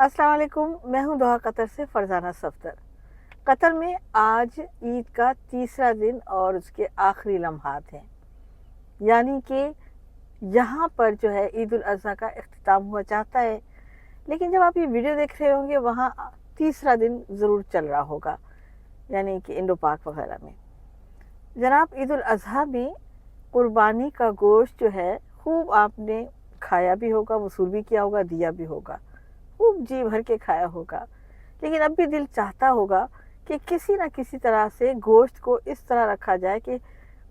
अस्सलाम वालेकुम। मैं हूं दोहा कतर से फरजाना सफदर। कतर में आज ईद का तीसरा दिन और उसके आखिरी लम्हात हैं, यानी कि यहाँ पर जो है ईद उल अज़हा का इख्तिताम हुआ चाहता है, लेकिन जब आप ये वीडियो देख रहे होंगे वहाँ तीसरा दिन ज़रूर चल रहा होगा, यानी कि इंडो पाक वगैरह में। जनाब, ईद उल अज़हा में कुर्बानी का गोश्त जो है खूब आपने खाया भी होगा, वसूल भी किया होगा, दिया भी होगा, खूब जी भर के खाया होगा। लेकिन अब भी दिल चाहता होगा कि किसी न किसी तरह से गोश्त को इस तरह रखा जाए कि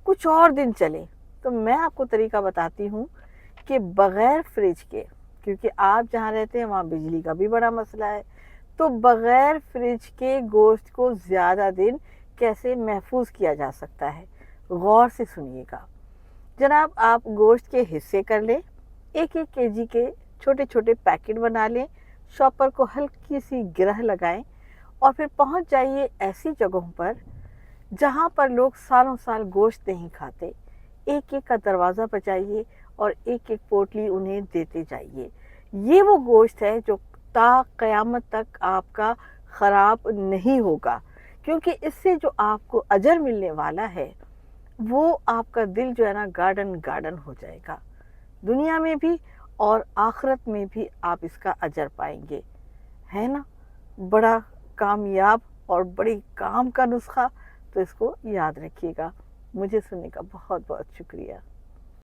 कुछ और दिन चले। तो मैं आपको तरीका बताती हूँ कि बग़ैर फ्रिज के, क्योंकि आप जहाँ रहते हैं वहाँ बिजली का भी बड़ा मसला है, तो बग़ैर फ्रिज के गोश्त को ज़्यादा दिन कैसे महफूज किया जा सकता है। गौर से सुनिएगा जनाब। आप गोश्त के हिस्से कर लें, 1-1 केजी के छोटे छोटे पैकेट बना लें, शॉपर को हल्की सी गिरह लगाएं और फिर पहुंच जाइए ऐसी जगहों पर जहां पर लोग सालों साल गोश्त नहीं खाते। एक एक का दरवाज़ा बजाइए और एक एक पोटली उन्हें देते जाइए। ये वो गोश्त है जो ता क़यामत तक आपका ख़राब नहीं होगा, क्योंकि इससे जो आपको अजर मिलने वाला है वो आपका दिल जो है ना गार्डन गार्डन हो जाएगा। दुनिया में भी और आखिरत में भी आप इसका अजर पाएंगे, है ना। बड़ा कामयाब और बड़ी काम का नुस्खा, तो इसको याद रखिएगा। मुझे सुनने का बहुत बहुत शुक्रिया।